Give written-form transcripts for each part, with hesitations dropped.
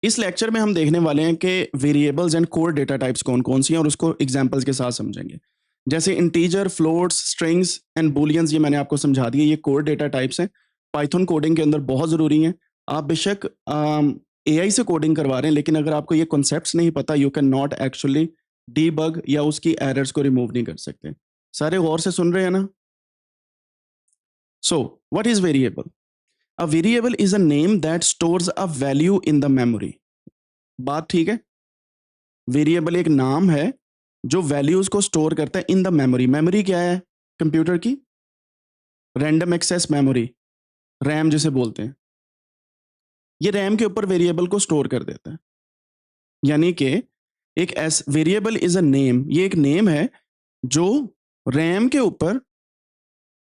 इस लेक्चर में हम देखने वाले हैं कि variables and core data types कौन कौन सी हैं और उसको एग्जांपल्स के साथ समझेंगे। जैसे इंटीजर, फ्लोट्स, स्ट्रिंग्स एंड बूलियंस, ये मैंने आपको समझा दिए, ये कोर डेटा टाइप्स हैं। पाइथन कोडिंग के अंदर बहुत ज़रूरी हैं। आप बेशक एआई से कोडिंग करवा रहे हैं, लेकिन अगर आपको ये कॉन्सेप्ट्स नहीं पता, you can not actually debug या उसकी एरर्स को रिमूव नहीं कर सकते। सारे गौर से सुन रहे हैं ना? So what is variable? A variable is a name that stores a value in the memory. बात ठीक है? वेरिएबल एक नाम है जो वैल्यूज को स्टोर करता है इन द मेमोरी। मेमोरी क्या है कंप्यूटर की? रैंडम एक्सेस मेमोरी, रैम जिसे बोलते हैं। ये रैम के ऊपर वेरिएबल को स्टोर कर देता है। यानी कि एक S variable is a name, ये एक नेम है जो रैम के ऊपर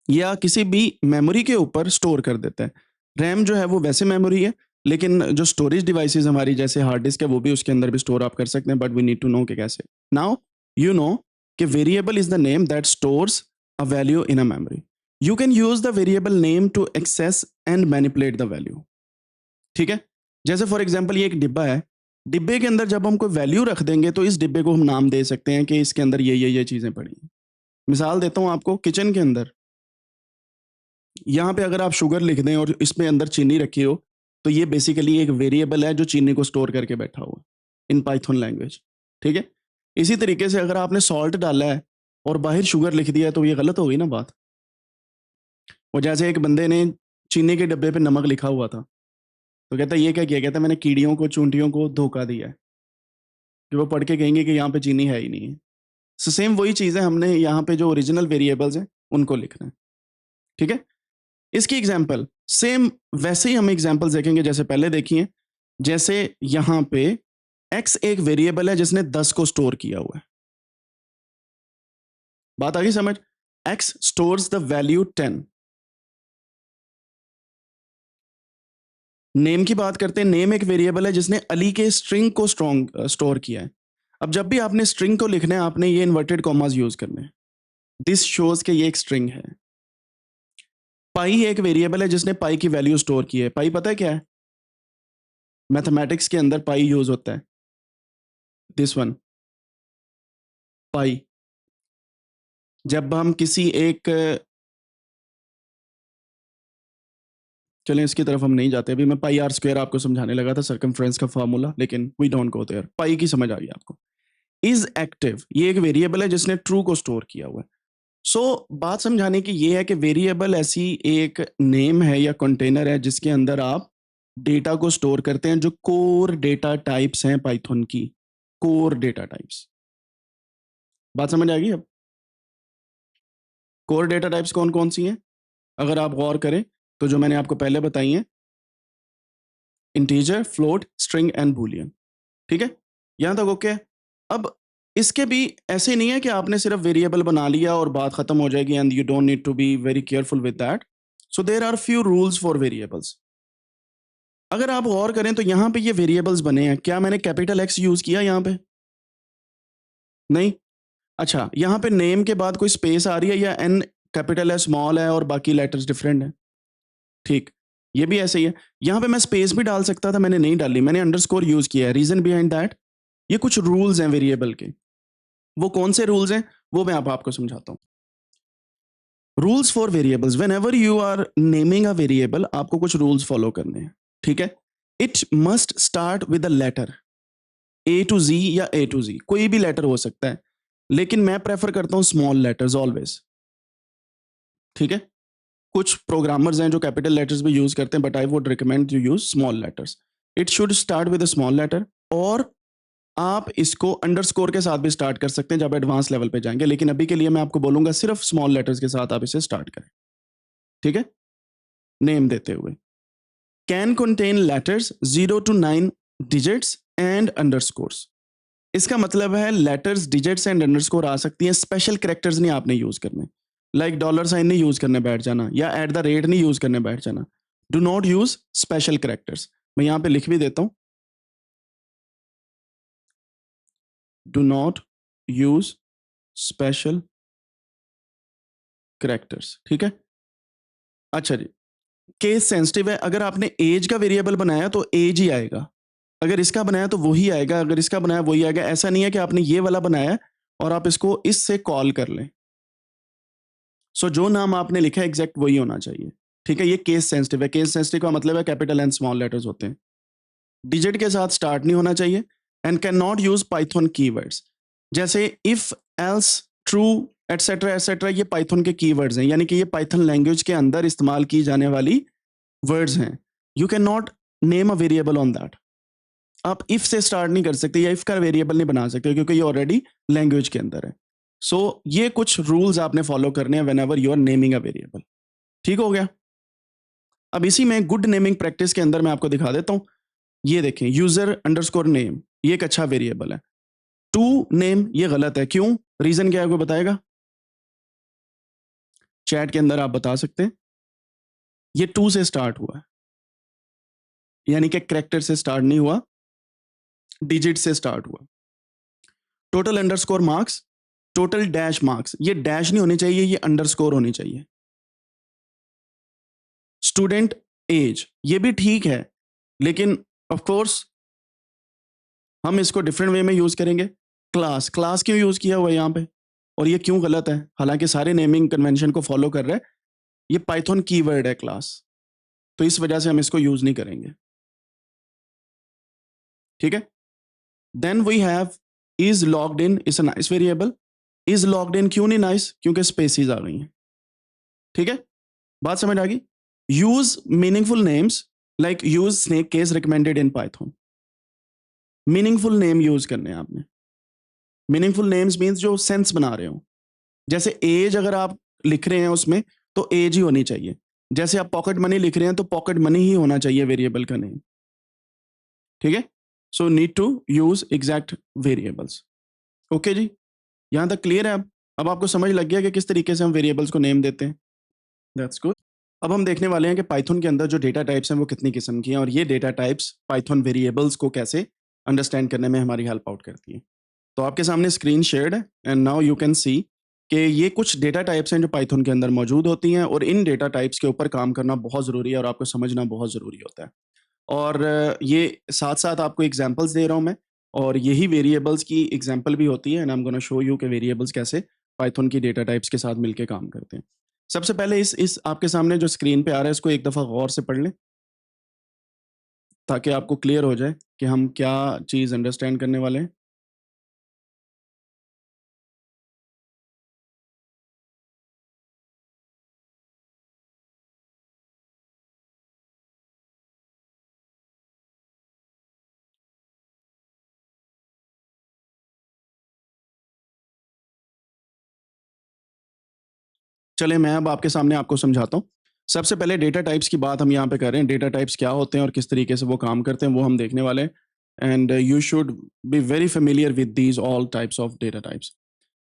या किसी भी मेमोरी के ऊपर स्टोर कर देता है। रैम जो है वो वैसे मेमोरी है, लेकिन जो स्टोरेज डिवाइसेस हमारी जैसे हार्ड डिस्क है वो भी उसके अंदर भी स्टोर आप कर सकते हैं, but we need to know कि कैसे। नाउ यू नो कि variable is the name that stores a value in a memory. You can use the variable name to access and manipulate the value. ठीक है? जैसे for example ये एक डिब्बा है, डिब्बे के अंदर जब हम कोई वैल्यू रख देंगे तो इस डिब्बे को हम नाम दे सकते हैं कि इसके अंदर ये चीजें पड़ी हैं। मिसाल देता हूं आपको, किचन के अंदर यहाँ पे अगर आप शुगर लिख दें और इसमें अंदर चीनी रखी हो, तो ये बेसिकली एक वेरिएबल है जो चीनी को स्टोर करके बैठा हुआ इन पाइथन लैंग्वेज। ठीक है? इसी तरीके से अगर आपने सॉल्ट डाला है और बाहर शुगर लिख दिया है तो ये गलत हो गई ना बात। और जैसे एक बंदे ने चीनी के डब्बे पे नमक लिखा हुआ था, तो कहता ये क्या किया? कहता मैंने कीड़ियों को, चूंटियों को धोखा दिया है, कि वो पढ़ के कहेंगे कि यहाँ पे चीनी है ही नहीं है। सो सेम वही चीज़ है, हमने यहाँ पे जो ओरिजिनल वेरिएबल्स हैं उनको लिखना है। ठीक है? इसकी एग्जाम्पल सेम वैसे ही हम एग्जाम्पल देखेंगे जैसे पहले देखी है। जैसे यहां पे x एक वेरिएबल है जिसने 10 को स्टोर किया हुआ है। बात आ गई समझ? x stores the value 10। Name की बात करते हैं। नेम एक वेरिएबल है जिसने अली के स्ट्रिंग को स्टोर किया है। अब जब भी आपने स्ट्रिंग को लिखना है, आपने ये इन्वर्टेड कॉमास यूज करने हैं। दिस शोज के ये एक स्ट्रिंग है। पाई एक वेरिएबल है जिसने पाई की वैल्यू स्टोर की है। पाई पता है क्या है? मैथमेटिक्स के अंदर पाई यूज होता है, दिस वन, पाई। जब हम किसी एक, चलें इसकी तरफ हम नहीं जाते, अभी मैं पाई आर स्क्वायर आपको समझाने लगा था, सर्कमफ्रेंस का फार्मूला, लेकिन वी डोंट गो देयर। पाई की समझ आ गई आपको? इज एक्टिव ये एक वेरिएबल है जिसने ट्रू को स्टोर किया हुआ है। सो बात समझाने की ये है कि वेरिएबल ऐसी एक नेम है या कंटेनर है जिसके अंदर आप डेटा को स्टोर करते हैं, जो कोर डेटा टाइप्स हैं पाइथन की। कोर डेटा टाइप्स, बात समझ आ गई अब? कोर डेटा टाइप्स कौन कौन सी हैं अगर आप गौर करें तो? जो मैंने आपको पहले बताई हैं, integer, float, string and Boolean. ठीक है? यहां तक ओके? अब इसके भी ऐसे नहीं है कि आपने सिर्फ वेरिएबल बना लिया और बात खत्म हो जाएगी, and you don't need to be very careful with that. So there are few rules for variables. अगर आप गौर करें तो यहां पे ये वेरिएबल्स बने हैं, क्या मैंने कैपिटल एक्स यूज किया यहां पे? नहीं। अच्छा, यहां पे नेम के बाद कोई स्पेस आ रही है या एन कैपिटल है, स्मॉल है और बाकी लेटर्स डिफरेंट है? ठीक, ये भी ऐसे ही है। यहां पे मैं स्पेस भी डाल सकता था, मैंने नहीं डाली, मैंने अंडरस्कोर यूज किया है। रीजन बिहाइंड दैट, ये कुछ रूल्स हैं वेरिएबल के। वो कौन से रूल्स हैं वो मैं आपको समझाता हूं। Rules for variables, whenever you are naming a variable, आपको कुछ रूल्स फॉलो करने हैं। ठीक है? It must start with a letter, A to Z या ए टू जी, कोई भी लेटर हो सकता है, लेकिन मैं प्रेफर करता हूं स्मॉल लेटर्स ऑलवेज। ठीक है? कुछ प्रोग्रामर्स हैं जो कैपिटल लेटर्स भी यूज करते हैं, but I would recommend you use small letters. It should start with a small letter, और आप इसको अंडरस्कोर के साथ भी स्टार्ट कर सकते हैं जब एडवांस लेवल पे जाएंगे, लेकिन अभी के लिए मैं आपको बोलूंगा सिर्फ स्मॉल लेटर्स के साथ आप इसे स्टार्ट करें। ठीक है? नेम देते हुए, can contain letters 0 to 9 digits and underscores. इसका मतलब है लेटर्स, डिजिट्स एंड अंडरस्कोर आ सकती हैं, स्पेशल कैरेक्टर्स नहीं आपने यूज करने। लाइक डॉलर साइन नहीं यूज करने बैठ जाना, या एट द रेट नहीं यूज करने बैठ जाना। Do not use special characters. मैं यहां पे लिख भी देता हूं, do not use special characters. ठीक है? अच्छा जी, केस सेंसिटिव है, अगर आपने एज का वेरिएबल बनाया तो एज ही आएगा। अगर इसका बनाया तो वही आएगा, अगर इसका बनाया वही आएगा। ऐसा नहीं है कि आपने ये वाला बनाया और आप इसको इससे कॉल कर लें। सो जो नाम आपने लिखा है एग्जैक्ट वही होना चाहिए, ठीक है। ये केस सेंसिटिव है। केस सेंसिटिव का मतलब है कैपिटल एंड स्मॉल लेटर्स होते हैं, डिजिट के साथ स्टार्ट नहीं होना चाहिए, and can not use Python keywords जैसे if, else, true, etcetera etcetera. ये पाइथन के कीवर्ड्स हैं, यानी कि ये पाइथन लैंग्वेज के अंदर इस्तेमाल की जाने वाली वर्ड्स हैं। You can not name a variable on that. आप इफ से स्टार्ट नहीं कर सकते या इफ का वेरिएबल नहीं बना सकते, क्योंकि ये ऑलरेडी लैंग्वेज के अंदर है। सो ये कुछ रूल्स आपने फॉलो करने हैं whenever you are naming a variable. ठीक हो गया। अब इसी में गुड नेमिंग प्रैक्टिस के अंदर मैं आपको दिखा देता हूं। ये देखें, यूजर अंडरस्कोर नेम, ये एक अच्छा वेरिएबल है। टू नेम ये गलत है, क्यों? रीजन क्या है, कोई बताएगा? चैट के अंदर आप बता सकते हैं। ये टू से स्टार्ट हुआ है, यानी कि कैरेक्टर से स्टार्ट नहीं हुआ, डिजिट से स्टार्ट हुआ। Total underscore marks, total dash marks, ये डैश नहीं होनी चाहिए, ये अंडरस्कोर होनी चाहिए। स्टूडेंट एज, ये भी ठीक है, लेकिन ऑफ कोर्स हम इसको डिफरेंट वे में यूज करेंगे। क्लास, क्लास क्यों यूज किया हुआ है यहाँ पे, और ये क्यों गलत है? हालांकि सारे नेमिंग कन्वेंशन को फॉलो कर रहे हैं। ये पाइथन कीवर्ड है क्लास, तो इस वजह से हम इसको यूज नहीं करेंगे, ठीक है। Then we have is logged in, is a nice variable. Is logged in क्यों नहीं नाइस? क्योंकि स्पेसिस आ गई हैं, ठीक है। बात समझ आ गई। Use meaningful names, like use snake case recommended in Python. Meaningful name use करने हैं आपने। मीनिंगफुल नेम्स मीन्स जो सेंस बना रहे हो। जैसे एज अगर आप लिख रहे हैं उसमें, तो एज ही होनी चाहिए। जैसे आप पॉकेट मनी लिख रहे हैं तो पॉकेट मनी ही होना चाहिए वेरिएबल का नेम, ठीक है। So need to use exact variables. Okay जी, यहां तक क्लियर है। अब आपको समझ लग गया कि किस तरीके से हम वेरिएबल्स को नेम देते हैं। That's good. अब हम देखने वाले हैं कि पाइथन के अंदर जो डेटा टाइप्स हैं वो कितनी किस्म की हैं, और ये डेटा टाइप्स पाइथन वेरिएबल्स को कैसे अंडरस्टैंड करने में हमारी हेल्प आउट करती हैं। तो आपके सामने स्क्रीन शेयर्ड है, एंड नाउ यू कैन सी कि ये कुछ डेटा टाइप्स हैं जो पाइथन के अंदर मौजूद होती हैं, और इन डेटा टाइप्स के ऊपर काम करना बहुत ज़रूरी है और आपको समझना बहुत ज़रूरी होता है। और ये साथ साथ आपको एग्जांपल्स दे रहा हूँ मैं, और यही वेरिएबल्स की एग्जांपल भी होती है, and I am gonna show you कि वेरिएबल्स कैसे पाइथन की डेटा टाइप्स के साथ मिलके काम करते हैं। सबसे पहले इस आपके सामने जो स्क्रीन पे आ रहा है, इसको एक दफ़ा गौर से पढ़ लें, ताकि आपको क्लियर हो जाए कि हम क्या चीज़ अंडरस्टैंड करने वाले हैं। चलिए मैं अब आपके सामने आपको समझाता हूँ। सबसे पहले डेटा टाइप्स की बात हम यहाँ पे कर रहे हैं। डेटा टाइप्स क्या होते हैं और किस तरीके से वो काम करते हैं, वो हम देखने वाले हैं। And you should be very familiar with these all types of data types.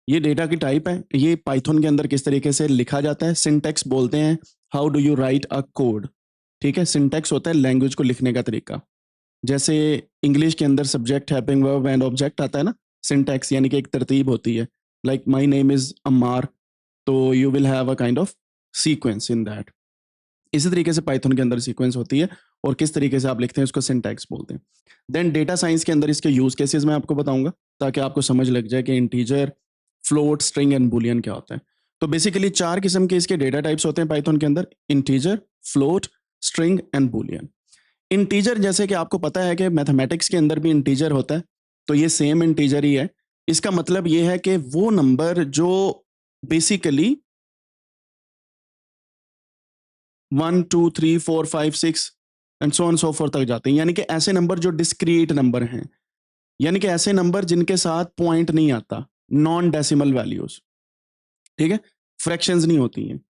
ये डेटा की टाइप है, ये पाइथन के अंदर किस तरीके से लिखा जाता है। सिंटैक्स बोलते हैं, how do you right a code, ठीक है। सिंटैक्स होता है लैंग्वेज को लिखने का तरीका। जैसे इंग्लिश के अंदर subject, having, verb and object आता है ना, सिंटैक्स यानी कि एक तरतीब होती है। Like my name is Ammar, तो you will have a kind of sequence in that. इसी तरीके से पाइथन के अंदर सीक्वेंस होती है, और किस तरीके से आप लिखते हैं उसको सिंटैक्स बोलते हैं। देन डेटा साइंस के अंदर इसके यूज केसेस मैं आपको बताऊंगा, ताकि आपको समझ लग जाए कि integer, float, string and Boolean क्या होता है। तो बेसिकली 4 किस्म के इसके डेटा टाइप्स होते हैं पाइथन के अंदर: integer, float, string and Boolean. Integer जैसे कि आपको पता है कि मैथमेटिक्स के अंदर भी इंटीजर होता है, तो ये सेम इंटीजर ही है। इसका मतलब ये है कि वो नंबर जो basically 1 2 3 4 5 6 and so on so fourth तक जाते हैं, यानी कि ऐसे नंबर जो डिस्क्रीट नंबर हैं, यानी कि ऐसे नंबर जिनके साथ पॉइंट नहीं आता, नॉन डेसिमल वैल्यूज, ठीक है, फ्रैक्शंस नहीं होती हैं।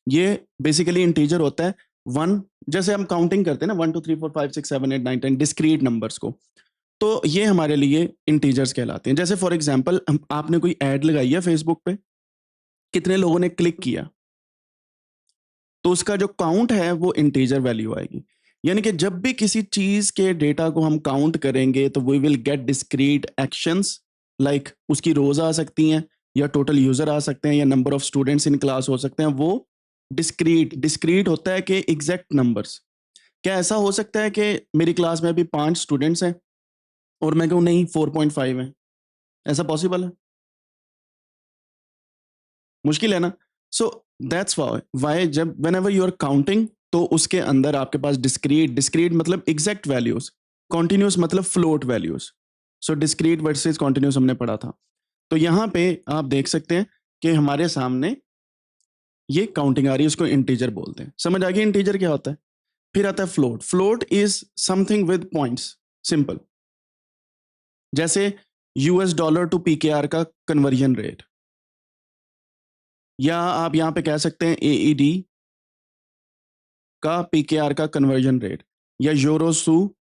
ये बेसिकली इंटीजर होता है। वन, जैसे हम काउंटिंग करते हैं ना, 1 2 3 4 5 6 7 8 9 10 डिस्क्रीट नंबर्स को, तो ये हमारे लिए इंटीजर्स कहलाते हैं। जैसे फॉर एग्जांपल आपने कोई एड लगाई है फेसबुक पे, कितने लोगों ने क्लिक किया, तो उसका जो काउंट है वो इंटीजर वैल्यू आएगी। यानी कि जब भी किसी चीज के डेटा को हम काउंट करेंगे, तो we will get discrete actions, like उसकी रोज आ सकती हैं, या टोटल यूजर आ सकते हैं, या number of students in class हो सकते हैं। वो डिस्क्रीट डिस्क्रीट होता है कि एग्जैक्ट नंबर्स। क्या ऐसा हो सकता है कि मेरी क्लास में अभी 5 स्टूडेंट्स हैं और मैं कहूँ नहीं 4.5 है, ऐसा पॉसिबल है? मुश्किल है ना? सो दैट्स वाई जब whenever you are counting तो उसके अंदर आपके पास डिस्क्रीट मतलब एग्जैक्ट वैल्यूज, कॉन्टिन्यूस मतलब float values. So discrete versus continuous हमने पढ़ा था। तो यहाँ पे आप देख सकते हैं कि हमारे सामने ये काउंटिंग आ रही है, उसको इंटीजर बोलते हैं। समझ आ गई इंटीजर क्या होता है? फिर आता है float. Float is something with points, simple. जैसे यूएस डॉलर टू पीकेआर का कन्वर्जन रेट, या आप यहां पे कह सकते हैं एईडी का पीकेआर का कन्वर्जन रेट, या यूरो टू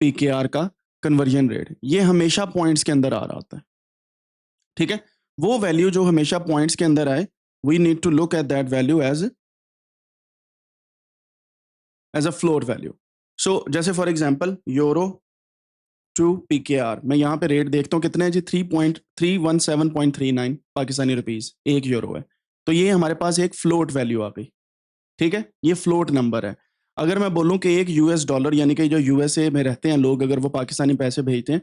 पीकेआर का कन्वर्जन रेट। ये हमेशा पॉइंट्स के अंदर आ रहा होता है, ठीक है? वो वैल्यू जो हमेशा पॉइंट्स के अंदर आए, we need to look at that value as a float value. So जैसे for example euro to PKR, मैं यहाँ पे रेट देखता हूँ कितने है जी, 3.317.39 पाकिस्तानी रुपीज एक यूरो है। तो ये हमारे पास एक फ्लोट वैल्यू आ गई, ठीक है? ये फ्लोट नंबर है। अगर मैं बोलूं कि एक यूएस डॉलर, यानी कि जो यूएसए में रहते हैं लोग, अगर वो पाकिस्तानी पैसे भेजते हैं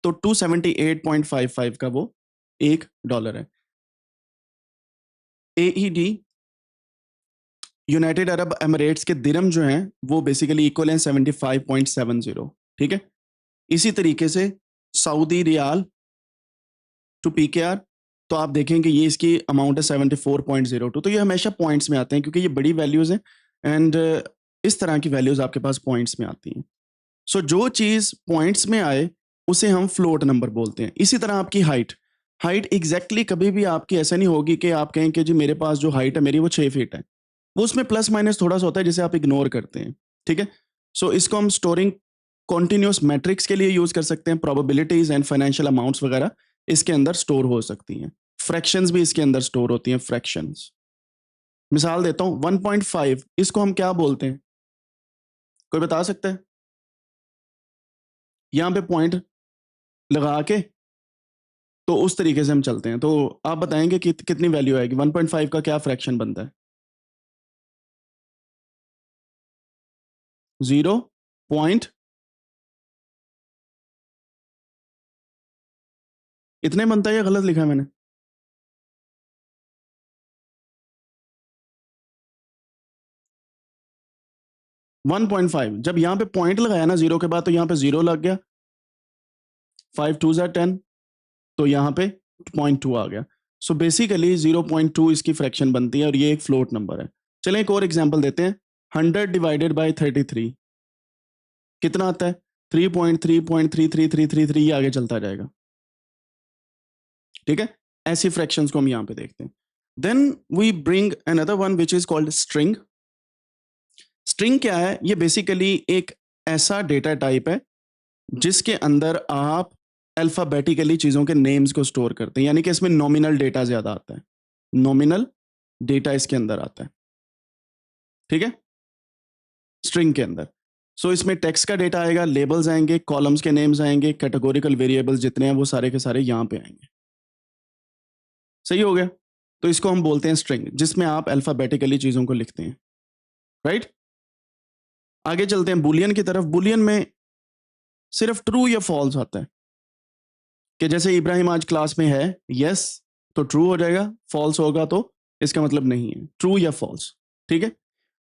तो 278.55 का वो एक डॉलर है। एईडी यूनाइटेड अरब एमिरेट्स के दिरम जो हैं वो बेसिकली इक्वल हैं 75.70, ठीक है? इसी तरीके से सऊदी रियाल टू पीकेआर, तो आप देखें कि ये इसकी अमाउंट है 74.02। तो ये हमेशा पॉइंट्स में आते हैं क्योंकि ये बड़ी वैल्यूज हैं, एंड इस तरह की वैल्यूज आपके पास पॉइंट्स में आती हैं। सो जो चीज पॉइंट्स में आए उसे हम फ्लोट नंबर बोलते हैं। इसी तरह आपकी हाइट, हाइट एग्जैक्टली कभी भी आपकी ऐसा नहीं होगी कि आप कहें कि जी मेरे पास जो हाइट है मेरी वो 6 फीट है। वो उसमें प्लस माइनस थोड़ा सा होता है जिसे आप इग्नोर करते हैं, ठीक है? सो इसको हम स्टोरिंग कॉन्टिन्यूस मैट्रिक्स के लिए यूज कर सकते हैं। प्रोबेबिलिटीज एंड फाइनेंशियल अमाउंट्स वगैरह इसके अंदर स्टोर हो सकती हैं। फ्रैक्शंस भी इसके अंदर स्टोर होती हैं, फ्रैक्शंस। मिसाल देता हूं 1.5, इसको हम क्या बोलते हैं? कोई बता सकता है? यहां पे पॉइंट लगा के तो उस तरीके से हम चलते हैं। तो आप बताएंगे कि कितनी वैल्यू आएगी? 1.5 का क्या फ्रैक्शन बनता है? 0 पॉइंट, इतने बनता है या गलत लिखा है मैंने? 1.5। जब यहाँ पे पॉइंट लगाया ना जीरो के बाद, तो यहाँ पे जीरो लग गया, 5 2 10, तो यहाँ पे 0.2 आ गया। सो बेसिकली 0.2 इसकी फ्रैक्शन बनती है और ये एक फ्लोट नंबर है। चलें एक और एग्जांपल देते हैं। 100 डिवाइडेड बाय 33 कितना आता है? 3.3.33333, ये आगे चलता जाएगा, ठीक है? ऐसी फ्रैक्शंस को हम यहाँ पे देखते हैं। Then we bring another one which is called string. String क्या है? ये बेसिकली एक ऐसा डेटा टाइप है जिसके अंदर आप अल्फाबेटिकली चीजों के नेम्स को स्टोर करते हैं, यानी कि इसमें नॉमिनल डेटा ज्यादा आता है। नॉमिनल डेटा इसके अंदर आता है, ठीक है? स्ट्रिंग के अंदर। सो इसमें टेक्स्ट का डेटा आएगा, लेबल्स आएंगे, कॉलम्स के नेम्स आएंगे, कैटेगोरिकल वेरिएबल्स जितने हैं वो सारे के सारे यहां पे आएंगे। सही हो गया? तो इसको हम बोलते हैं स्ट्रिंग, जिसमें आप अल्फाबेटिकली चीजों को लिखते हैं, राइट? आगे चलते हैं बुलियन की तरफ। बुलियन में सिर्फ ट्रू या फॉल्स आता है, कि जैसे इब्राहिम आज क्लास में है, यस तो ट्रू हो जाएगा, फॉल्स होगा तो इसका मतलब नहीं है, ट्रू या फॉल्स, ठीक है?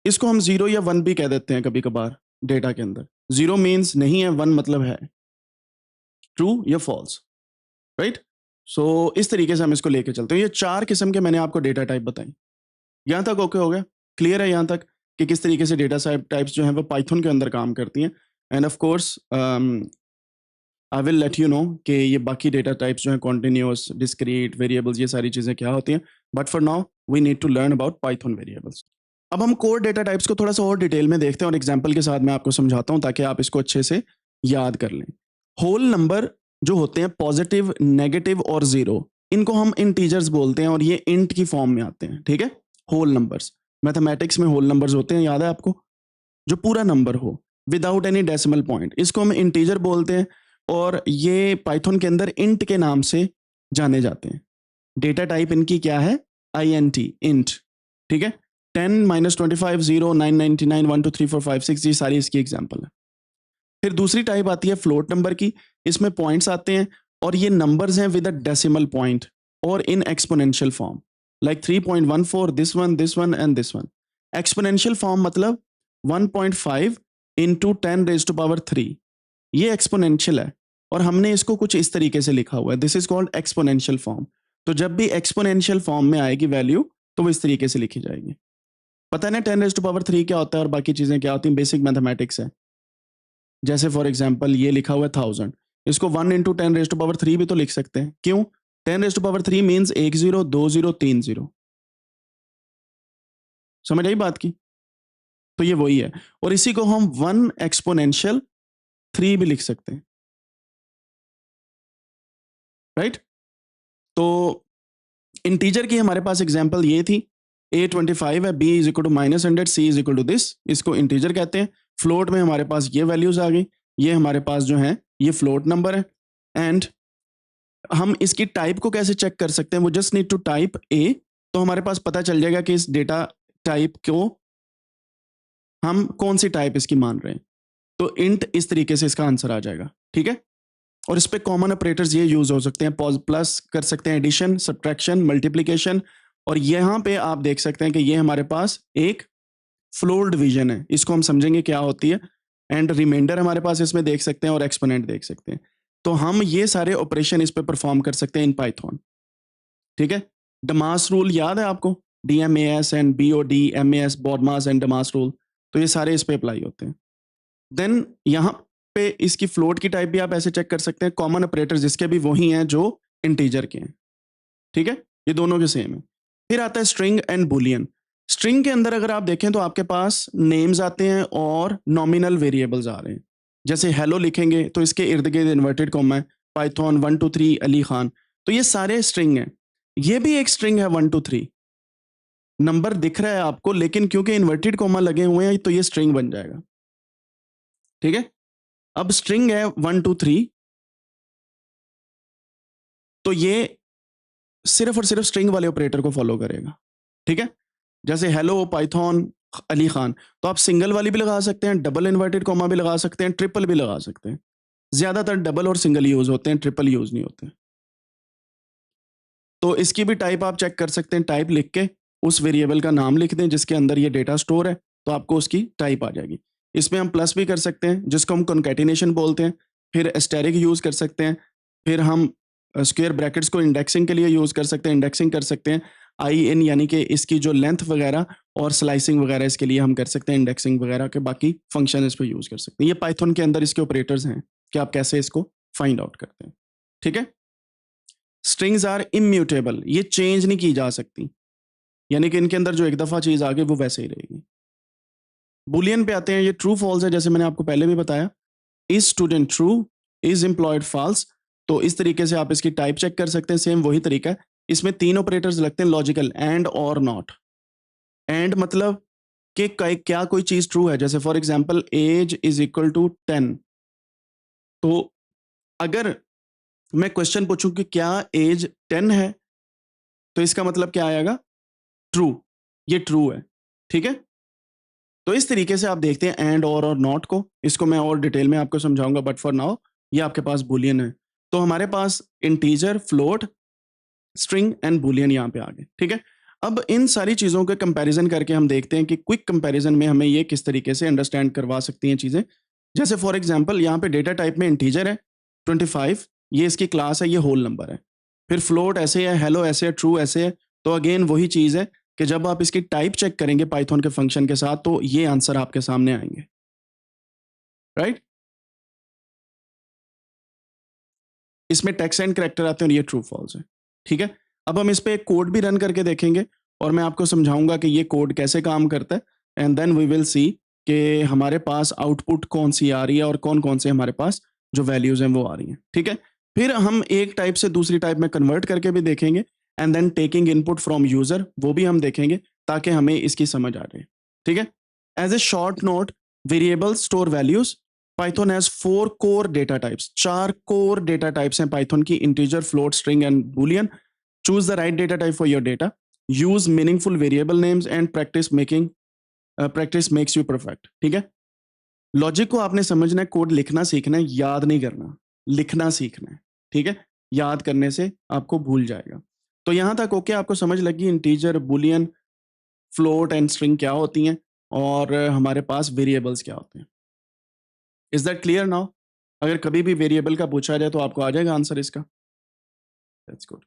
इसको हम 0 या 1 भी कह देते हैं कभी कभार डेटा के अंदर। 0 मीन्स नहीं है, 1 मतलब है, ट्रू या फॉल्स, राइट? सो इस तरीके से हम इसको लेके चलते हैं। ये 4 किस्म के मैंने आपको डेटा टाइप बताई। यहां तक ओके हो गया? क्लियर है यहां तक कि किस तरीके से डेटा टाइप्स जो हैं वो पाइथन के अंदर काम करती हैं? End of course I will let you know कि ये बाकी डेटा टाइप्स जो हैं, कॉन्टिन्यूस, डिस्क्रीट, वेरिएबल्स, ये सारी चीज़ें क्या होती हैं। But for now we need to learn about Python variables. अब हम कोर डेटा टाइप्स को थोड़ा सा और डिटेल में देखते हैं और एग्जाम्पल के साथ मैं आपको समझाता हूँ ताकि आप इसको अच्छे से याद कर लें। होल नंबर जो होते हैं, पॉजिटिव, नेगेटिव और जीरो, इनको हम इंटीजर्स बोलते हैं और ये इंट की फॉर्म में आते हैं, ठीक है? होल नंबर्स, मैथमेटिक्स में होल नंबर्स होते हैं, याद है आपको? जो पूरा नंबर हो विदाउट एनी डेसिमल पॉइंट, इसको हम इंटीजर बोलते हैं। और ये पाइथन के अंदर इंट के नाम से जाने जाते हैं। डेटा टाइप इनकी क्या है? INT, इंट, ठीक है? 10 -25 0 9 99 1 2 3 4 5 6, ये सारी इसकी एग्जाम्पल है। फिर दूसरी टाइप आती है फ्लोट नंबर की, इसमें पॉइंट्स आते हैं और ये नंबर्स हैं विद अ डेसिमल पॉइंट और in exponential form, like 3.14, this one and this one. Exponential form मतलब 1.5 इंटू 10⁻³ ये एक्सपोनेंशियल है और हमने इसको कुछ इस तरीके से लिखा हुआ है, this is called exponential form. तो जब भी एक्सपोनेंशियल फॉर्म में आएगी वैल्यू तो वो इस तरीके से लिखी जाएगी। पता है ना 10⁻³ क्या होता है और बाकी चीजें क्या होती हैं, बेसिक मैथमेटिक्स है। जैसे फॉर एग्जाम्पल ये लिखा हुआ है 1000, इसको 1 इंटू 10⁻³ भी तो लिख सकते हैं, क्यों? 10⁻³ मीन्स 1 0 2 0 3 0। समझ आई बात की? तो ये वही है और इसी को हम 1 एक्सपोनेंशियल 3 भी लिख सकते हैं, राइट? तो इंटीजर की हमारे पास एग्जाम्पल ये थी, A25 है, B is equal to -100, C is equal to this, इसको इंटीजर कहते हैं। फ्लोट में हमारे पास ये वैल्यूज आ गई, ये हमारे पास जो है ये फ्लोट नंबर है। एंड हम इसकी टाइप को कैसे चेक कर सकते हैं? वो just need to type A, तो हमारे पास पता चल जाएगा कि इस डेटा टाइप को हम कौन सी टाइप इसकी मान रहे हैं। तो इंट इस तरीके से इसका आंसर आ जाएगा, ठीक है? और इस पे कॉमन ऑपरेटर्स ये यूज हो सकते हैं, प्लस कर सकते हैं, एडिशन, सब्ट्रैक्शन, मल्टीप्लिकेशन। और यहाँ पे आप देख सकते हैं कि ये हमारे पास एक फ्लोर डिवीजन है, इसको हम समझेंगे क्या होती है। एंड रिमाइंडर हमारे पास इसमें देख सकते हैं और एक्सपोनेंट देख सकते हैं। तो हम ये सारे ऑपरेशन इस पे परफॉर्म कर सकते हैं इन पाइथन, ठीक है? डमास रूल याद है आपको? DMAS and BOD MAS, BODMAS and Damas rule, तो ये सारे इस पे अप्लाई होते हैं। देन यहाँ पे इसकी फ्लोट की टाइप भी आप ऐसे चेक कर सकते हैं, कॉमन ऑपरेटर जिसके भी वही हैं जो इंटीजर के हैं, ठीक है? ये दोनों के सेम है। फिर आता है स्ट्रिंग एंड बुलियन। स्ट्रिंग के अंदर अगर आप देखें तो आपके पास नेम्स आते हैं और नॉमिनल वेरिएबल्स आ रहे हैं। जैसे हेलो लिखेंगे तो इसके इर्द गिर्द इन्वर्टेड कॉमा है, पाइथन 1 2 3 अली खान, तो ये सारे स्ट्रिंग हैं। ये भी एक स्ट्रिंग है 1 2 3, नंबर दिख रहा है आपको लेकिन क्योंकि इन्वर्टेड कॉमा लगे हुए हैं तो ये स्ट्रिंग बन जाएगा, ठीक है? अब स्ट्रिंग है 1 2 3, तो ये सिर्फ और सिर्फ स्ट्रिंग वाले ऑपरेटर को फॉलो करेगा, ठीक है? जैसे हेलो पाइथन अली खान, तो आप सिंगल वाली भी लगा सकते हैं, डबल इन्वर्टेड कॉमा भी लगा सकते हैं, ट्रिपल भी लगा सकते हैं। ज्यादातर डबल और सिंगल यूज होते हैं, ट्रिपल यूज नहीं होते। तो इसकी भी टाइप आप चेक कर सकते हैं, टाइप लिख के उस वेरिएबल का नाम लिख दें जिसके अंदर ये डेटा स्टोर है, तो आपको उसकी टाइप आ जाएगी। इसमें हम प्लस भी कर सकते हैं जिसको हम कॉन्कैटिनेशन बोलते हैं, फिर एस्टेरिक यूज कर सकते हैं, फिर हम स्क्वायर ब्रैकेट्स को इंडेक्सिंग के लिए यूज कर सकते हैं, इंडेक्सिंग कर सकते हैं, IN यानी कि इसकी जो लेंथ वगैरह और स्लाइसिंग वगैरह इसके लिए हम कर सकते हैं, इंडेक्सिंग वगैरह के बाकी फंक्शन इस पर यूज कर सकते हैं। ये पाइथन के अंदर इसके ऑपरेटर्स हैं कि आप कैसे इसको फाइंड आउट करते हैं, ठीक है? स्ट्रिंग्स आर इम्यूटेबल, ये चेंज नहीं की जा सकती, यानी कि इनके अंदर जो एक दफा चीज आ गई वो वैसे ही रहेगी। बुलियन पे आते हैं, ये ट्रू फॉल्स है, जैसे मैंने आपको पहले भी बताया, is student true, is employed false. तो इस तरीके से आप इसकी टाइप चेक कर सकते हैं, सेम वही तरीका है। इसमें 3 ऑपरेटर्स लगते हैं लॉजिकल, एंड और नॉट। एंड मतलब कि क्या कोई चीज ट्रू है, जैसे for example age is equal to 10, तो अगर मैं क्वेश्चन पूछूं कि क्या एज 10 है, तो इसका मतलब क्या आएगा? ट्रू, ये ट्रू है, ठीक है? तो इस तरीके से आप देखते हैं एंड और नॉट को, इसको मैं और डिटेल में आपको समझाऊंगा, बट फॉर नाउ ये आपके पास बुलियन है। तो हमारे पास integer, float, string and boolean यहाँ पे आ गए, ठीक है? अब इन सारी चीजों के कंपैरिजन करके हम देखते हैं कि क्विक कंपैरिजन में हमें ये किस तरीके से अंडरस्टैंड करवा सकती हैं चीजें। जैसे फॉर एग्जांपल यहाँ पे डेटा टाइप में इंटीजर है 25, ये इसकी क्लास है, ये होल नंबर है। फिर फ्लोट ऐसे है, हेलो ऐसे है, ट्रू ऐसे है। तो अगेन वही चीज है कि जब आप इसकी टाइप चेक करेंगे पाइथन के फंक्शन के साथ तो ये आंसर आपके सामने आएंगे, राइट? इसमें टेक्स्ट एंड कैरेक्टर आते हैं और ये ट्रू फॉल्स है, ठीक है? अब हम इस पे एक कोड भी रन करके देखेंगे और मैं आपको समझाऊंगा कि ये कोड कैसे काम करता है, and then we will see कि हमारे पास आउटपुट कौन सी आ रही है और कौन कौन से हमारे पास जो वैल्यूज हैं वो आ रही हैं, ठीक है? फिर हम एक टाइप से दूसरी टाइप में कन्वर्ट करके भी देखेंगे, and then taking input from user, वो भी हम देखेंगे ताकि हमें इसकी समझ आ जाए, ठीक है? As a short note, variable store values, Python has 4 core data types, 4 core data types हैं पाइथन की, integer, float, string and Boolean. Choose the right data type for your data, use meaningful variable names and practice makes you perfect, ठीक है? Logic को आपने समझना है, code लिखना सीखना है, याद नहीं करना, लिखना सीखना है, ठीक है? याद करने से आपको भूल जाएगा। तो यहां तक ओके, आपको समझ लगी integer, Boolean, float and string क्या होती हैं और हमारे पास वेरिएबल्स क्या होते हैं। Is that clear now? अगर कभी भी वेरिएबल का पूछा जाए तो आपको आ जाएगा आंसर इसका। That's good.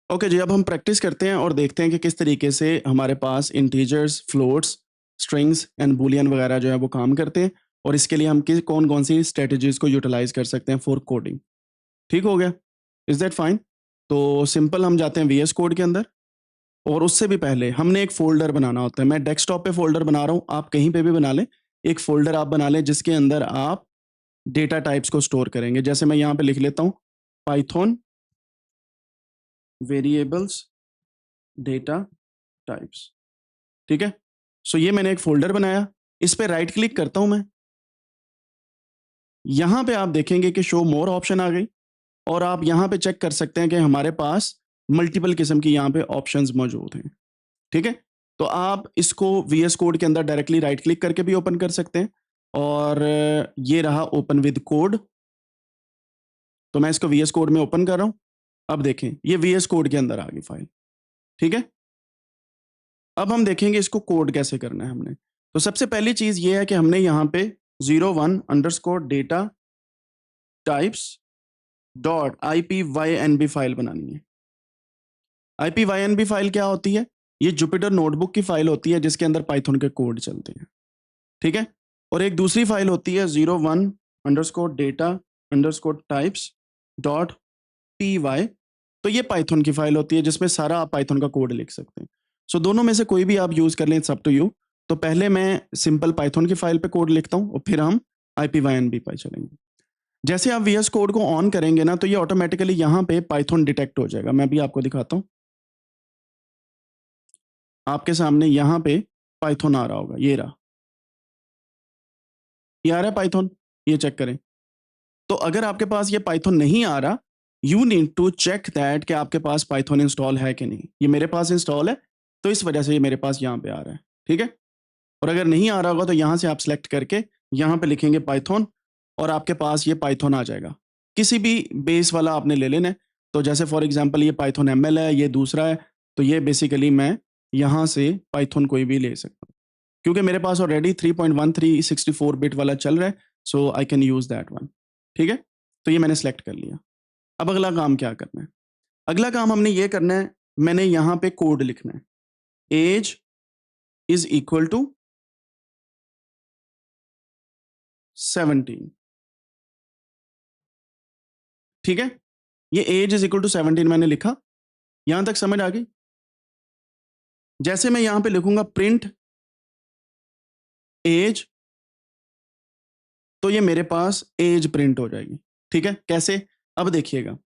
ओके जी, अब हम प्रैक्टिस करते हैं और देखते हैं कि किस तरीके से हमारे पास integers, floats, strings and boolean वगैरह जो है वो काम करते हैं और इसके लिए हम किस कौन कौन सी स्ट्रेटजीज को यूटिलाइज कर सकते हैं फॉर कोडिंग। ठीक हो गया? Is that fine? तो सिंपल हम जाते हैं वीएस कोड के अंदर और उससे भी पहले हमने एक फोल्डर बनाना होता है। मैं डेस्कटॉप पे फोल्डर बना रहा हूँ, आप कहीं पे भी बना लें। एक फोल्डर आप बना लें जिसके अंदर आप डेटा टाइप्स को स्टोर करेंगे। जैसे मैं यहाँ पे लिख लेता हूँ पाइथन वेरिएबल्स डेटा टाइप्स। ठीक है? सो ये मैंने एक फोल्डर बनाया, इस पे राइट क्लिक करता हूं मैं। यहां पे आप देखेंगे कि शो मोर ऑप्शन आ गई और आप यहां पे चेक कर सकते हैं कि हमारे पास मल्टीपल किस्म की यहां पे ऑप्शंस मौजूद हैं। ठीक है? तो आप इसको वीएस कोड के अंदर डायरेक्टली राइट क्लिक करके भी ओपन कर सकते हैं और ये रहा ओपन विद कोड। तो मैं इसको वीएस कोड में ओपन कर रहा हूं। अब देखें, ये वीएस कोड के अंदर आ गई फाइल। ठीक है? अब हम देखेंगे इसको कोड कैसे करना है हमने। तो सबसे पहली चीज ये है कि हमने यहाँ पे 01_data types dot IPYNB file बनानी है। IPYNB फाइल क्या होती है? ये जुपिटर नोटबुक की फाइल होती है जिसके अंदर पाइथन के कोड चलते हैं। ठीक है? और एक दूसरी फाइल होती है 01_data_types.py। तो ये पाइथन की फाइल होती है जिसमें सारा आप पाइथन का कोड लिख सकते हैं। सो दोनों में से कोई भी आप यूज कर लें, इट्स अप टू यू। तो पहले मैं सिंपल पाइथन की फाइल पे कोड लिखता हूँ और फिर हम IPYNB पे चलेंगे। जैसे आप VS कोड को ऑन करेंगे ना तो ये ऑटोमेटिकली यहाँ पे पाइथन डिटेक्ट हो जाएगा। मैं भी आपको दिखाता हूँ। आपके सामने यहाँ पे पाइथन आ रहा होगा, ये रहा, ये आ रहा है पाइथन, ये चेक करें। तो अगर आपके पास ये पाइथन नहीं आ रहा, you need to check that कि आपके पास पाइथन इंस्टॉल है कि नहीं। ये मेरे पास इंस्टॉल है तो इस वजह से ये मेरे पास यहाँ पे आ रहा है। ठीक है? और अगर नहीं आ रहा होगा तो यहाँ से आप सेलेक्ट करके यहाँ पे लिखेंगे पाइथन और आपके पास ये पाइथन आ जाएगा। किसी भी बेस वाला आपने ले लेना है। तो जैसे फॉर एग्जांपल ये पाइथन ML है, ये दूसरा है, तो ये बेसिकली मैं यहाँ से पाइथन कोई भी ले सकता हूँ क्योंकि मेरे पास ऑलरेडी 3.13 64 बिट वाला चल रहा है। So I can use that one. ठीक है? तो ये मैंने सेलेक्ट कर लिया। अब अगला काम क्या करना है? अगला काम हमने ये करना है, मैंने यहाँ पे कोड लिखना है। Age is equal to 17। ठीक है? ये एज इज इक्वल टू 17 मैंने लिखा। यहां तक समझ आ गई? जैसे मैं यहां पे लिखूंगा प्रिंट एज, तो ये मेरे पास एज प्रिंट हो जाएगी। ठीक है? कैसे? अब देखिएगा,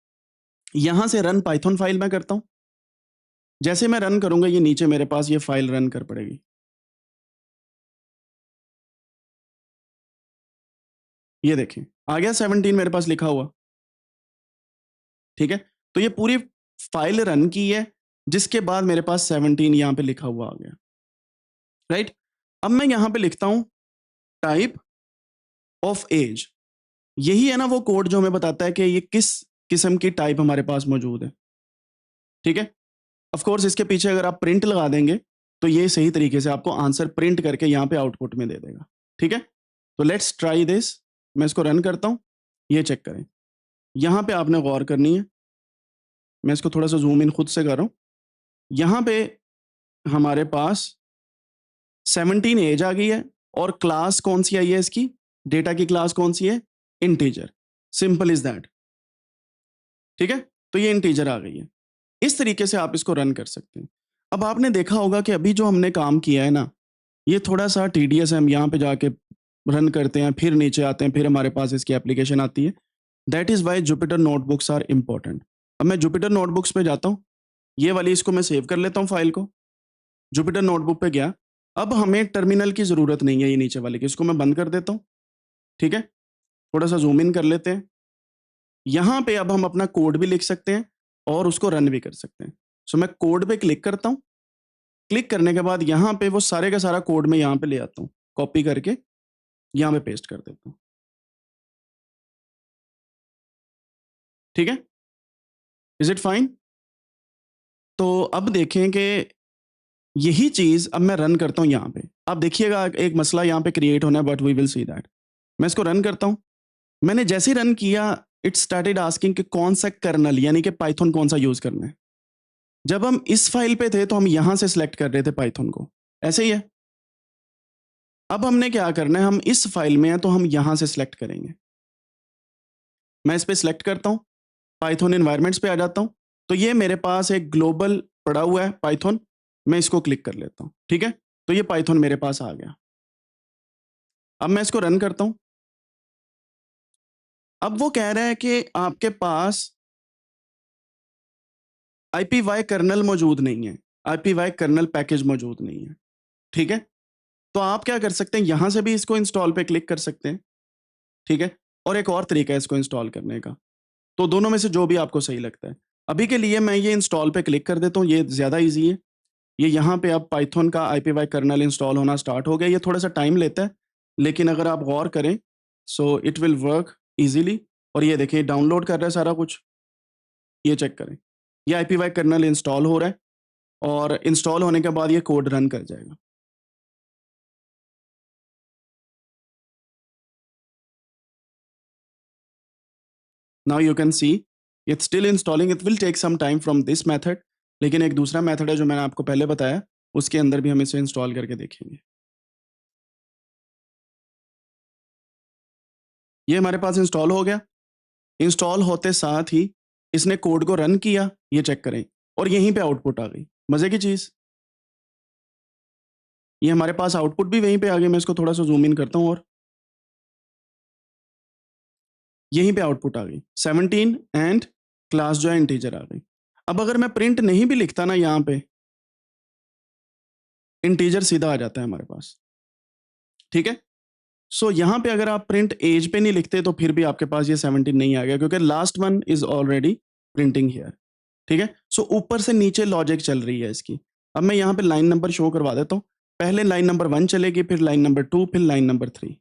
यहां से रन पाइथन फाइल मैं करता हूं। जैसे मैं रन करूंगा ये नीचे मेरे पास ये फाइल रन कर पड़ेगी। ये देखें, आ गया 17 मेरे पास लिखा हुआ। ठीक है? तो ये पूरी फाइल रन की है जिसके बाद मेरे पास 17 यहां पे लिखा हुआ आ गया। राइट? अब मैं यहां पे लिखता हूं टाइप ऑफ एज। यही है ना वो कोड जो हमें बताता है कि ये किस किस्म की टाइप हमारे पास मौजूद है। ठीक है? ऑफ कोर्स इसके पीछे अगर आप प्रिंट लगा देंगे तो ये सही तरीके से आपको आंसर प्रिंट करके यहाँ पे आउटपुट में दे देगा। ठीक है? तो लेट्स ट्राई दिस। मैं इसको रन करता हूँ, ये चेक करें। यहाँ पे आपने गौर करनी है, मैं इसको थोड़ा सा जूम इन खुद से कर रहा हूँ। यहाँ पे हमारे पास 17 एज आ गई है और क्लास कौन सी आई है इसकी, डेटा की क्लास कौन सी है, इंटीजर। Simple is that. ठीक है? तो ये इंटीजर आ गई है। इस तरीके से आप इसको रन कर सकते हैं। अब आपने देखा होगा कि अभी जो हमने काम किया है ना, ये थोड़ा सा टीडीएस है। हम यहाँ पे जाके रन करते हैं, फिर नीचे आते हैं, फिर हमारे पास इसकी एप्लीकेशन आती है। That is why Jupiter notebooks are important. अब मैं जुपिटर नोटबुक्स पे जाता हूँ, ये वाली इसको मैं सेव कर लेता हूँ फाइल को। जुपिटर नोटबुक पे गया। अब हमें टर्मिनल की जरूरत नहीं है, ये नीचे वाले की, इसको मैं बंद कर देता हूँ। ठीक है? थोड़ा सा जूम इन कर लेते हैं। यहाँ पे अब हम अपना कोड भी लिख सकते हैं और उसको रन भी कर सकते हैं। सो मैं कोड पे क्लिक करता हूँ। क्लिक करने के बाद यहाँ पे वो सारे का सारा कोड मैं यहाँ पे ले आता हूँ कॉपी करके। यहाँ पे पेस्ट कर देता हूँ, ठीक है, इज इट फाइन? तो अब देखें कि यही चीज अब मैं रन करता हूँ यहाँ पे, आप देखिएगा एक मसला यहाँ पे क्रिएट होना है, but we will see that. मैं इसको रन करता हूँ, मैंने जैसे ही रन किया इट स्टार्टेड आस्किंग कि कौन सा कर्नल यानी कि पाइथन कौन सा यूज करना है। जब हम इस फाइल पे थे तो हम यहां से सिलेक्ट कर रहे थे पाइथन को, ऐसे ही है। अब हमने क्या करना है, हम इस फाइल में हैं तो हम यहां से सिलेक्ट करेंगे। मैं इस पे सिलेक्ट करता हूँ, पाइथन एनवायरमेंट्स पे आ जाता हूँ, तो ये मेरे पास एक ग्लोबल पड़ा हुआ है पाइथन, मैं इसको क्लिक कर लेता हूँ, ठीक है, तो ये पाइथन मेरे पास आ गया। अब मैं इसको रन करता हूँ, अब वो कह रहा है कि आपके पास IPY कर्नल मौजूद नहीं है, IPY कर्नल पैकेज मौजूद नहीं है, ठीक है। तो आप क्या कर सकते हैं, यहां से भी इसको इंस्टॉल पे क्लिक कर सकते हैं, ठीक है, और एक और तरीका है इसको इंस्टॉल करने का, तो दोनों में से जो भी आपको सही लगता है। अभी के लिए मैं ये इंस्टॉल पे क्लिक कर देता हूँ, ये ज़्यादा ईजी है। ये यहाँ पे अब पाइथन का IPY कर्नल इंस्टॉल होना स्टार्ट हो गया, ये थोड़ा सा टाइम लेता है, लेकिन अगर आप गौर करें so it will work easily. और ये देखिए डाउनलोड कर रहा है सारा कुछ, ये चेक करें, ये IPY कर्नल इंस्टॉल हो रहा है और इंस्टॉल होने के बाद ये कोड रन कर जाएगा। Now you can see it's still installing, it will take some time from this method, लेकिन एक दूसरा मेथड है जो मैंने आपको पहले बताया, उसके अंदर भी हम इसे इंस्टॉल करके देखेंगे। ये हमारे पास इंस्टॉल हो गया, इंस्टॉल होते साथ ही इसने कोड को रन किया, ये चेक करें, और यहीं पे आउटपुट आ गई। मजे की चीज, ये हमारे पास आउटपुट भी वहीं पे आ गई। मैं इसको थोड़ा सा जूम इन करता हूँ और यहीं पे आउटपुट आ गई 17 एंड क्लास जो है इंटीजर आ गई। अब अगर मैं प्रिंट नहीं भी लिखता ना, यहाँ पे इंटीजर सीधा आ जाता है हमारे पास, ठीक है। सो यहाँ पे अगर आप प्रिंट एज पे नहीं लिखते तो फिर भी आपके पास ये 17 नहीं आ गया, क्योंकि last one is already printing here, ठीक है। सो ऊपर से नीचे लॉजिक चल रही है इसकी। अब मैं यहाँ पे लाइन नंबर शो करवा देता हूँ, पहले लाइन नंबर 1 चलेगी, फिर लाइन नंबर 2, फिर लाइन नंबर 3।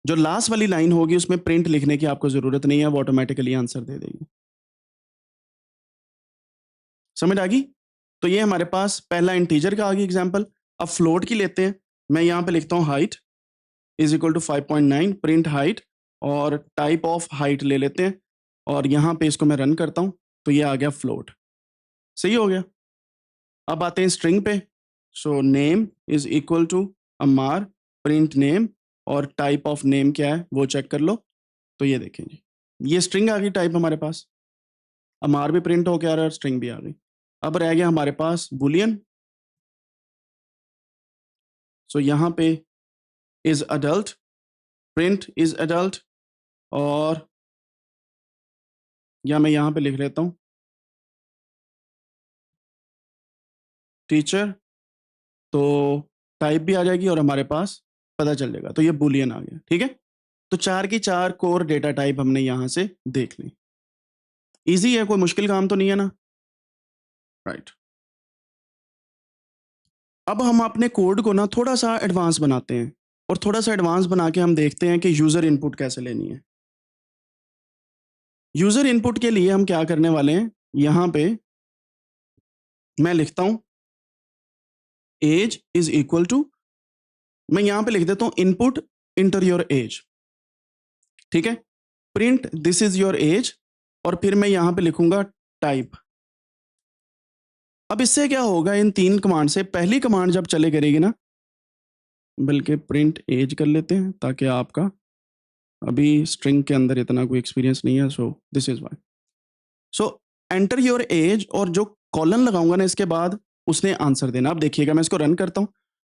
जो लास्ट वाली लाइन होगी उसमें प्रिंट लिखने की आपको जरूरत नहीं है, वो ऑटोमेटिकली आंसर दे देगी। समझ आ गई? तो ये हमारे पास पहला इंटीजर का आ गई एग्जाम्पल। अब फ्लोट की लेते हैं, मैं यहाँ पे लिखता हूँ height is equal to 5.9, print height, और टाइप ऑफ हाइट ले लेते हैं, और यहाँ पे इसको मैं रन करता हूँ, तो ये आ गया फ्लोट। सही हो गया। अब आते हैं स्ट्रिंग पे, so name is equal to Amar, print name, और टाइप ऑफ नेम क्या है वो चेक कर लो। तो ये देखें जी, ये स्ट्रिंग आ गई टाइप हमारे पास, अमार भी प्रिंट हो गया और स्ट्रिंग भी आ गई। अब रह गया हमारे पास बुलियन, सो यहाँ पे is adult, print is adult, और या मैं यहाँ पे लिख लेता हूँ टीचर, तो टाइप भी आ जाएगी और हमारे पास पता चल जाएगा, तो ये बुलियन आ गया, ठीक है। तो 4 की 4 कोर डेटा टाइप हमने यहाँ से देख ली। इजी है, कोई मुश्किल काम तो नहीं है ना, राइट। अब हम अपने कोड को ना थोड़ा सा एडवांस बनाते हैं, और थोड़ा सा एडवांस बना के हम देखते हैं कि यूजर इनपुट कैसे लेनी है। यूजर इनपुट के लिए हम क्या करने वाले हैं, यहाँ पे मैं लिखता हूँ एज इज इक्वल टू, मैं यहाँ पे लिख देता हूँ इनपुट इंटर योर एज, ठीक है, print this is your age, और फिर मैं यहाँ पे लिखूंगा टाइप। अब इससे क्या होगा, इन 3 कमांड से पहली कमांड जब चले करेगी ना, बल्कि प्रिंट एज कर लेते हैं ताकि आपका अभी स्ट्रिंग के अंदर इतना कोई एक्सपीरियंस नहीं है, so this is why. So enter your age, और जो कॉलन लगाऊंगा ना इसके बाद उसने आंसर देना। अब देखिएगा मैं इसको रन करता हूँ,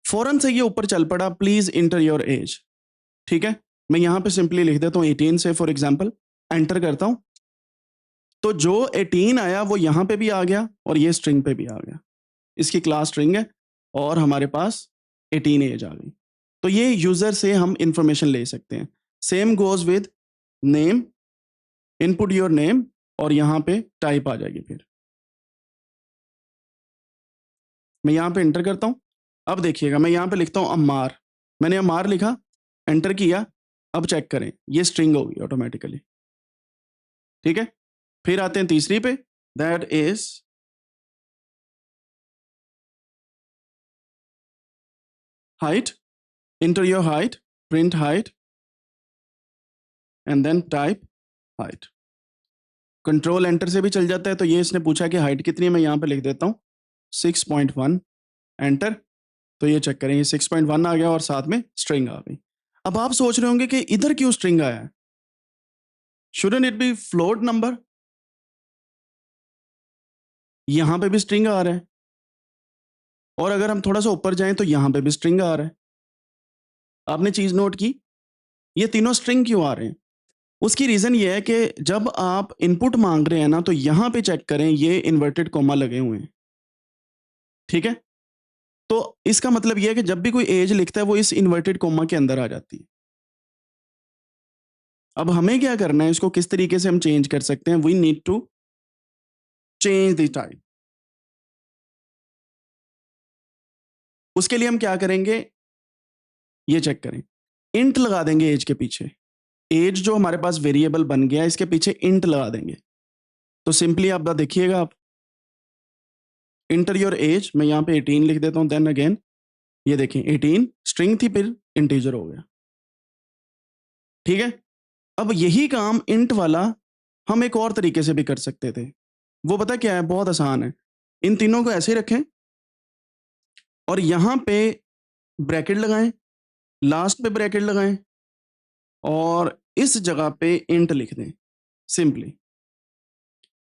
फौरन से ये ऊपर चल पड़ा प्लीज इंटर योर एज, ठीक है। मैं यहाँ पे सिंपली लिख देता हूँ 18 से फॉर एग्जाम्पल, एंटर करता हूँ, तो जो 18 आया वो यहाँ पे भी आ गया और ये स्ट्रिंग पे भी आ गया, इसकी क्लास स्ट्रिंग है, और हमारे पास 18 एज आ गई। तो ये यूजर से हम इंफॉर्मेशन ले सकते हैं। Same goes with name, input your name, और यहाँ पे टाइप आ जाएगी। फिर मैं यहाँ पे इंटर करता हूँ, अब देखिएगा मैं यहाँ पे लिखता हूँ अम्मार, मैंने अम्मार लिखा, एंटर किया, अब चेक करें, ये स्ट्रिंग होगी ऑटोमेटिकली। ठीक है, फिर आते हैं तीसरी पे, that is height, enter your height, print height and then type height. Control enter से भी चल जाता है, तो ये इसने पूछा कि हाइट कितनी है, मैं यहाँ पे लिख देता हूँ 6.1, एंटर। तो ये चेक करें, ये 6.1 आ गया और साथ में स्ट्रिंग आ गई। अब आप सोच रहे होंगे कि इधर क्यों स्ट्रिंग आया है, shouldn't it be float number? यहां पे भी स्ट्रिंग आ रहा है, और अगर हम थोड़ा सा ऊपर जाएं तो यहां पे भी स्ट्रिंग आ रहा है। आपने चीज नोट की, ये तीनों स्ट्रिंग क्यों आ रहे हैं? उसकी रीजन ये है कि जब आप इनपुट मांग रहे हैं ना, तो यहां पे चेक करें, ये इन्वर्टेड कॉमा लगे हुए हैं। ठीक है, तो इसका मतलब यह है कि जब भी कोई एज लिखता है वो इस इन्वर्टेड कॉमा के अंदर आ जाती है। अब हमें क्या करना है, इसको किस तरीके से हम चेंज कर सकते हैं? We need to change the type. उसके लिए हम क्या करेंगे, ये चेक करें, इंट लगा देंगे एज के पीछे। एज जो हमारे पास वेरिएबल बन गया, इसके पीछे इंट लगा देंगे। तो सिंपली आप देखिएगा, आप इंटर योर एज, मैं यहाँ पे 18 लिख देता हूँ, देन अगेन ये देखें 18 स्ट्रिंग थी, फिर इंटीजर हो गया। ठीक है, अब यही काम इंट वाला हम एक और तरीके से भी कर सकते थे। वो पता क्या है, बहुत आसान है। इन तीनों को ऐसे ही रखें और यहां पे ब्रैकेट लगाएं, लास्ट पे ब्रैकेट लगाएं और इस जगह पे इंट लिख दें सिंपली।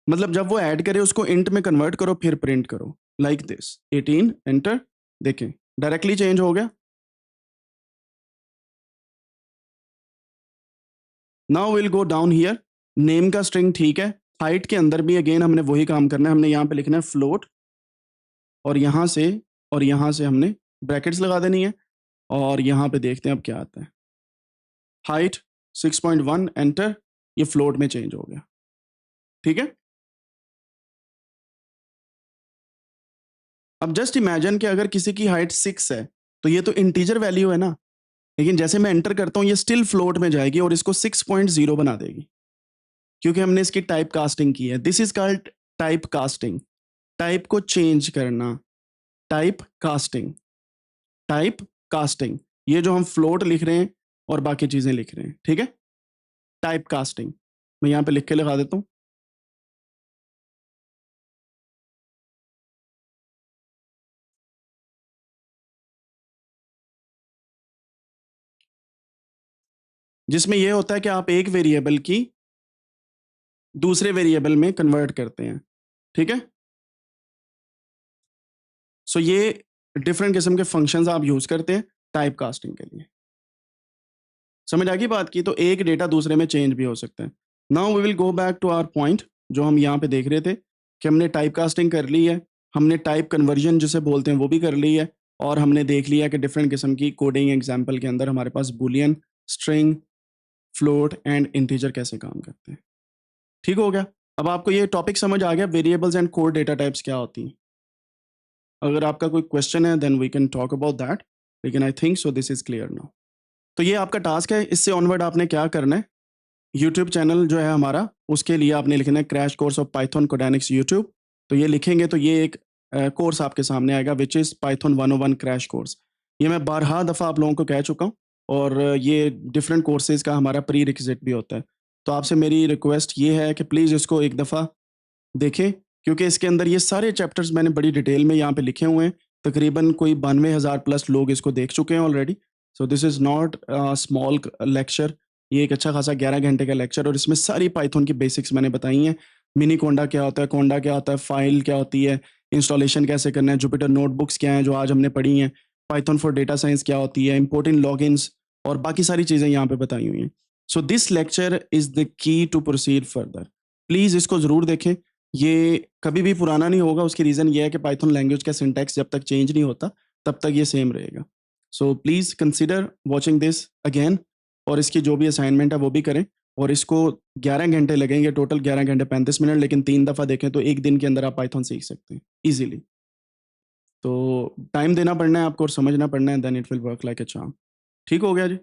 मतलब जब वो ऐड करे उसको इंट में कन्वर्ट करो, फिर प्रिंट करो लाइक दिस 18, एंटर। देखें डायरेक्टली चेंज हो गया। Now will go down here, name का स्ट्रिंग ठीक है, हाइट के अंदर भी अगेन हमने वही काम करना है, हमने यहाँ पे लिखना है फ्लोट, और यहाँ से हमने ब्रैकेट्स लगा देनी है, और यहाँ पे देखते हैं अब क्या आता है। हाइट 6.1, एंटर, ये फ्लोट में चेंज हो गया। ठीक है, अब जस्ट इमेजिन कि अगर किसी की हाइट 6 है, तो ये तो इंटीजर वैल्यू है ना, लेकिन जैसे मैं एंटर करता हूँ ये स्टिल फ्लोट में जाएगी और इसको 6.0 बना देगी, क्योंकि हमने इसकी टाइप कास्टिंग की है। This is called type casting, type को चेंज करना, टाइप कास्टिंग, टाइप कास्टिंग। ये जो हम फ्लोट लिख रहे हैं और बाकी चीजें लिख रहे हैं, ठीक है, टाइप कास्टिंग। मैं यहाँ पे लिख के लगा देता हूँ। जिसमें यह होता है कि आप एक वेरिएबल की दूसरे वेरिएबल में कन्वर्ट करते हैं। ठीक है, सो ये डिफरेंट किस्म के फंक्शंस आप यूज करते हैं टाइप कास्टिंग के लिए। समझ आ गई बात की? तो एक डेटा दूसरे में चेंज भी हो सकता है। Now we will go back to our point, जो हम यहाँ पे देख रहे थे कि हमने टाइप कास्टिंग कर ली है, हमने टाइप कन्वर्जन जिसे बोलते हैं वो भी कर ली है, और हमने देख लिया कि डिफरेंट किस्म की कोडिंग एग्जाम्पल के अंदर हमारे पास boolean, string, float and integer कैसे काम करते हैं। ठीक हो गया? अब आपको ये टॉपिक समझ आ गया, variables and code data types क्या होती हैं। अगर आपका कोई क्वेश्चन है then we can talk about that, लेकिन I think so this is clear now. तो ये आपका टास्क है, इससे ऑनवर्ड आपने क्या करना है, यूट्यूब चैनल जो है हमारा, उसके लिए आपने लिखना है crash course of Python Codanics YouTube. तो ये लिखेंगे तो ये एक कोर्स आपके सामने आएगा which is Python 101 crash course. ये मैं बारहा दफ़ा आप लोगों को कह चुका हूँ, और ये डिफरेंट कोर्सेज का हमारा प्री रिक्विजिट भी होता है। तो आपसे मेरी रिक्वेस्ट ये है कि प्लीज़ इसको एक दफ़ा देखें, क्योंकि इसके अंदर ये सारे चैप्टर्स मैंने बड़ी डिटेल में यहाँ पे लिखे हुए हैं। तकरीबन कोई 92,000 प्लस लोग इसको देख चुके हैं already. So this is not small lecture, ये एक अच्छा खासा 11 घंटे का लेक्चर, और इसमें सारी पाइथन की बेसिक्स मैंने बताई हैं। मिनी कोंडा क्या होता है, कोंडा क्या होता है, फाइल क्या होती है, इंस्टॉलेशन कैसे करना है, जुपिटर नोटबुक्स क्या हैं जो आज हमने पढ़ी हैं, पाइथन फॉर डेटा साइंस क्या होती है, इंपोर्टेंट लॉगिन्स, और बाकी सारी चीज़ें यहाँ पे बताई हुई हैं। So this lecture is the key to proceed further. Please इसको ज़रूर देखें, ये कभी भी पुराना नहीं होगा। उसकी रीज़न ये है कि पाइथन लैंग्वेज का सिंटैक्स जब तक चेंज नहीं होता तब तक ये सेम रहेगा। So please consider watching this again, और इसकी जो भी असाइनमेंट है वो भी करें। और इसको 11 घंटे लगेंगे, टोटल 11 घंटे 35 मिनट, लेकिन 3 दफ़ा देखें तो एक दिन के अंदर आप पाइथन सीख सकते हैं ईजिली। तो टाइम देना पड़ना है आपको और समझना पड़ना है, then it will work like a charm. ठीक हो गया जी?